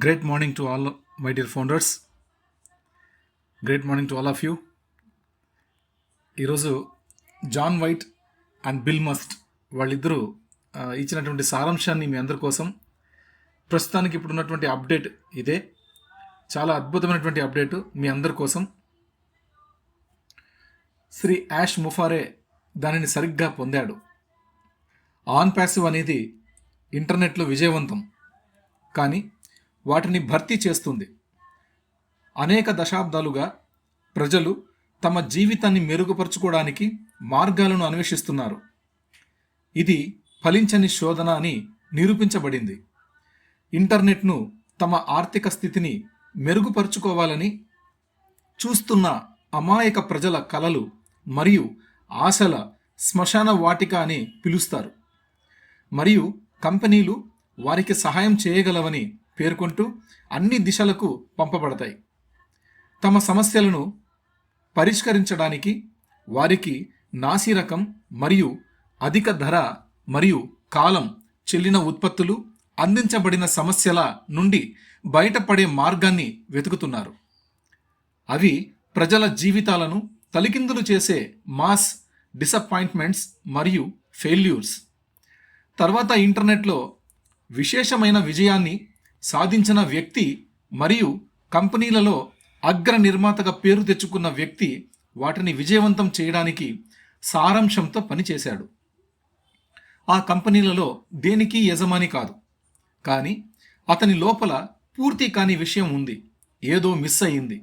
Great morning to all my dear founders. Great morning to all of you. ఈరోజు John White and Bill Must వాళ్ళిద్దరూ ఇచ్చినటువంటి సారాంశాన్ని మీ అందరి కోసం ప్రస్తుతానికి ఇప్పుడు ఉన్నటువంటి అప్డేట్ ఇదే. చాలా అద్భుతమైనటువంటి అప్డేట్ మీ అందరి కోసం. శ్రీ యాష్ ముఫారే దానిని సరిగ్గా పొందాడు. ఆన్ ప్యాసివ్ అనేది ఇంటర్నెట్లో విజయవంతం, కానీ వాటిని భర్తీ చేస్తుంది. అనేక దశాబ్దాలుగా ప్రజలు తమ జీవితాన్ని మెరుగుపరుచుకోవడానికి మార్గాలను అన్వేషిస్తున్నారు. ఇది ఫలించని శోధన అని నిరూపించబడింది. ఇంటర్నెట్ను తమ ఆర్థిక స్థితిని మెరుగుపరుచుకోవాలని చూస్తున్న అమాయక ప్రజల కలలు మరియు ఆశల శ్మశాన వాటిక అని పిలుస్తారు. మరియు కంపెనీలు వారికి సహాయం చేయగలవని పేర్కొంటూ అన్ని దిశలకు పంపబడతాయి. తమ సమస్యలను పరిష్కరించడానికి వారికి నాసిరకం మరియు అధిక ధర మరియు కాలం చెల్లిన ఉత్పత్తులు అందించబడిన సమస్యల నుండి బయటపడే మార్గాన్ని వెతుకుతున్నారు. అవి ప్రజల జీవితాలను తలికిందులు చేసే మాస్ డిసప్పాయింట్మెంట్స్ మరియు ఫెయిల్యూర్స్. తర్వాత ఇంటర్నెట్లో విశేషమైన విజయాన్ని సాధించిన వ్యక్తి మరియు కంపెనీలలో అగ్ర నిర్మాతగా పేరు తెచ్చుకున్న వ్యక్తి వాటిని విజయవంతం చేయడానికి సారాంశంతో పనిచేశాడు. ఆ కంపెనీలలో దేనికి యజమాని కాదు, కానీ అతని లోపల పూర్తి కాని విషయం ఉంది. ఏదో మిస్ అయింది.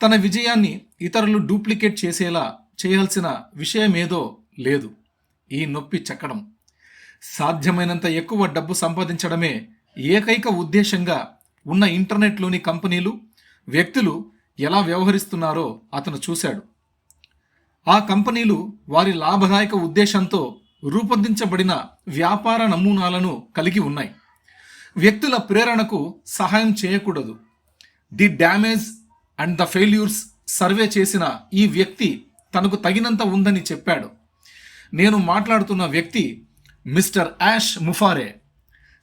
తన విజయాన్ని ఇతరులు డూప్లికేట్ చేసేలా చేయాల్సిన విషయమేదో లేదు. ఈ నొప్పి చెక్కడం, సాధ్యమైనంత ఎక్కువ డబ్బు సంపాదించడమే ఏకైక ఉద్దేశంగా ఉన్న ఇంటర్నెట్లోని కంపెనీలు, వ్యక్తులు ఎలా వ్యవహరిస్తున్నారో అతను చూశాడు. ఆ కంపెనీలు వారి లాభదాయక ఉద్దేశంతో రూపొందించబడిన వ్యాపార నమూనాలను కలిగి ఉన్నాయి. వ్యక్తుల ప్రేరణకు సహాయం చేయకూడదు. The damage and the failures survey చేసిన ఈ వ్యక్తి తనకు తగినంత ఉందని చెప్పాడు. నేను మాట్లాడుతున్న వ్యక్తి మిస్టర్ యాష్ ముఫారే.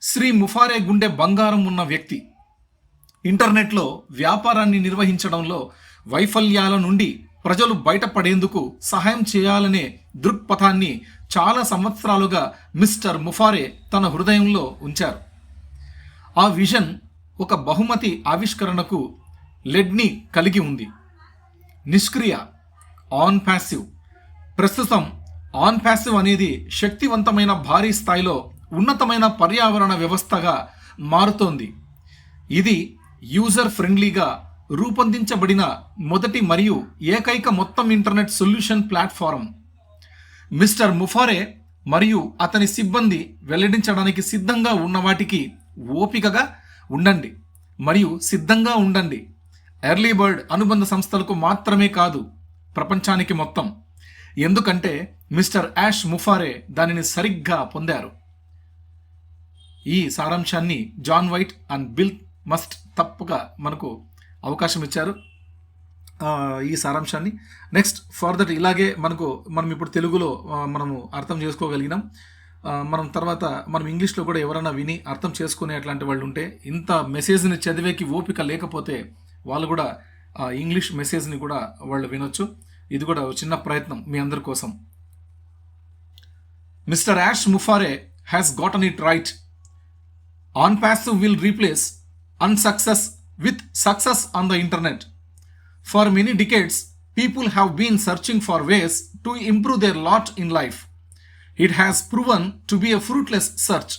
శ్రీ ముఫారే గుండె బంగారం ఉన్న వ్యక్తి. ఇంటర్నెట్లో వ్యాపారాన్ని నిర్వహించడంలో వైఫల్యాల నుండి ప్రజలు బయటపడేందుకు సహాయం చేయాలనే దృక్పథాన్ని చాలా సంవత్సరాలుగా మిస్టర్ ముఫారే తన హృదయంలో ఉంచారు. ఆ విజన్ ఒక బహుమతి ఆవిష్కరణకు లెడ్ని కలిగి ఉంది. నిష్క్రియ, ఆన్ ప్యాసివ్. ప్రస్తుతం ఆన్ ప్యాసివ్ అనేది శక్తివంతమైన భారీ స్థాయిలో ఉన్నతమైన పర్యావరణ వ్యవస్థగా మారుతోంది. ఇది యూజర్ ఫ్రెండ్లీగా రూపొందించబడిన మొదటి మరియు ఏకైక మొత్తం ఇంటర్నెట్ సొల్యూషన్ ప్లాట్ఫారం. మిస్టర్ ముఫారే మరియు అతని సిబ్బంది వెల్లడించడానికి సిద్ధంగా ఉన్న వాటికి ఓపికగా ఉండండి మరియు సిద్ధంగా ఉండండి. ఎర్లీ బర్డ్ అనుబంధ సంస్థలకు మాత్రమే కాదు, ప్రపంచానికి మొత్తం. ఎందుకంటే మిస్టర్ యాష్ ముఫారే దానిని సరిగ్గా పొందారు. ఈ సారాంశాన్ని John White and Bill Must తప్పక మనకు అవకాశం ఇచ్చారు. ఈ సారాంశాన్ని నెక్స్ట్ ఫర్దర్ ఇలాగే మనం ఇప్పుడు తెలుగులో మనము అర్థం చేసుకోగలిగినాం. మనం తర్వాత మనం ఇంగ్లీష్లో కూడా ఎవరైనా విని అర్థం చేసుకునే అట్లాంటి వాళ్ళు ఉంటే, ఇంత మెసేజ్ని చదివేకి ఓపిక లేకపోతే వాళ్ళు కూడా ఇంగ్లీష్ మెసేజ్ని కూడా వాళ్ళు వినొచ్చు. ఇది కూడా చిన్న ప్రయత్నం మీ అందరి కోసం. మిస్టర్ యాష్ ముఫారే has gotten it right. On passive will replace unsuccess with success on the internet. For many decades, people have been searching for ways to improve their lot in life. It has proven to be a fruitless search.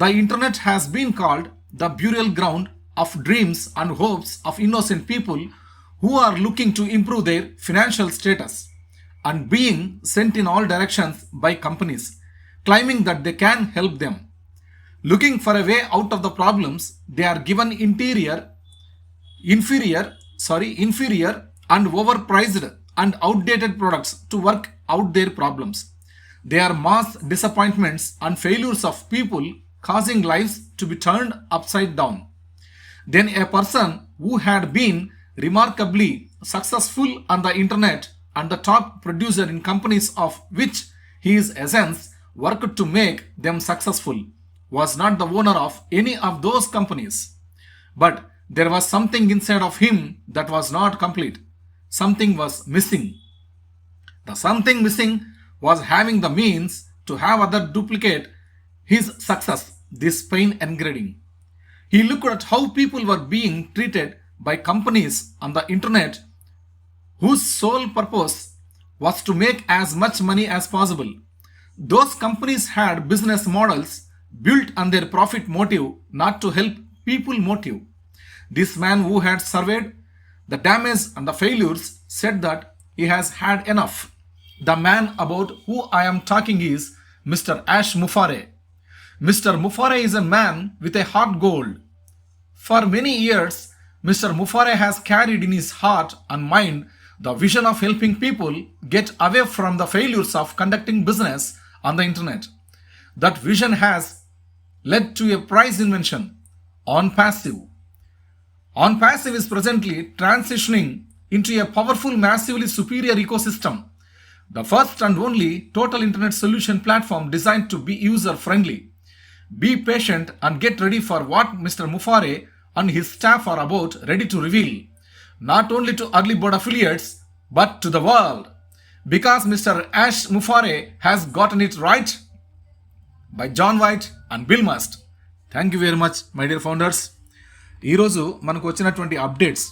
The internet has been called the burial ground of dreams and hopes of innocent people who are looking to improve their financial status and being sent in all directions by companies claiming that they can help them. Looking for a way out of the problems, they are given inferior and overpriced and outdated products to work out their problems. They are mass disappointments and failures of people causing lives to be turned upside down. Then a person who had been remarkably successful on the internet and the top producer in companies of which his essence worked to make them successful was not the owner of any of those companies. but there was something inside of him that was not complete. Something was missing. The something missing was having the means to have other duplicate his success, this pain engraving. He looked at how people were being treated by companies on the internet whose sole purpose was to make as much money as possible. Those companies had business models built on their profit motive, not to help people motive. This man who had surveyed the damage and the failures said that he has had enough. The man about who I am talking is Mr. Ash Mufareh. Mr. Mufareh is a man with a heart gold. For many years, Mr. Mufareh has carried in his heart and mind the vision of helping people get away from the failures of conducting business on the internet. That vision has led to a prize invention, OnPassive. OnPassive is presently transitioning into a powerful, massively superior ecosystem. The first and only total internet solution platform designed to be user-friendly. Be patient and get ready for what Mr. Mufareh and his staff are about ready to reveal, not only to early bird affiliates, but to the world. Because Mr. Ash Mufareh has gotten it right. By John White and Bill Must. Thank you very much, my dear founders. ఈరోజు మనకు వచ్చినటువంటి updates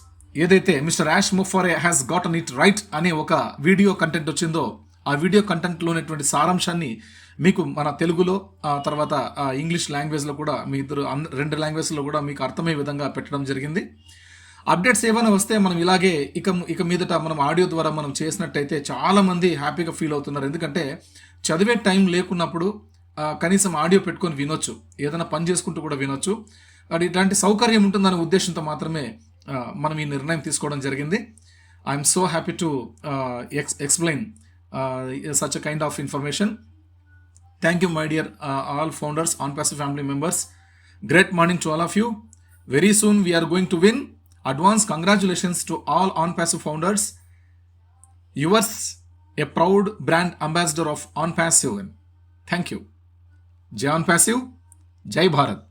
ఏదైతే mister Yash ముఫారే has gotten it right అనే ఒక video content వచ్చిందో, ఆ video కంటెంట్లో ఉన్నటువంటి సారాంశాన్ని మీకు మన తెలుగులో తర్వాత ఇంగ్లీష్ లాంగ్వేజ్లో కూడా మీ రెండు లాంగ్వేజ్లో కూడా మీకు అర్థమయ్యే విధంగా పెట్టడం జరిగింది. అప్డేట్స్ ఏమైనా వస్తే మనం ఇలాగే ఇక మీదట మనం ఆడియో ద్వారా మనం చేసినట్టయితే చాలామంది హ్యాపీగా ఫీల్ అవుతున్నారు. ఎందుకంటే చదివే టైం లేకున్నప్పుడు కనీసం ఆడియో పెట్టుకొని వినొచ్చు, ఏదైనా పని చేసుకుంటూ కూడా వినొచ్చు. అది ఇట్లాంటి సౌకర్యం ఉంటుందనే ఉద్దేశంతో మాత్రమే మనం ఈ నిర్ణయం తీసుకోవడం జరిగింది. I'm so happy to explain such a kind of information. Thank you my dear all founders, OnPassive family members. Great morning to all of you. Very soon we are going to win. Advance congratulations to all OnPassive founders. Yours, a proud brand ambassador of OnPassive. Thank you. Jai OnPassive, Jai Bharat.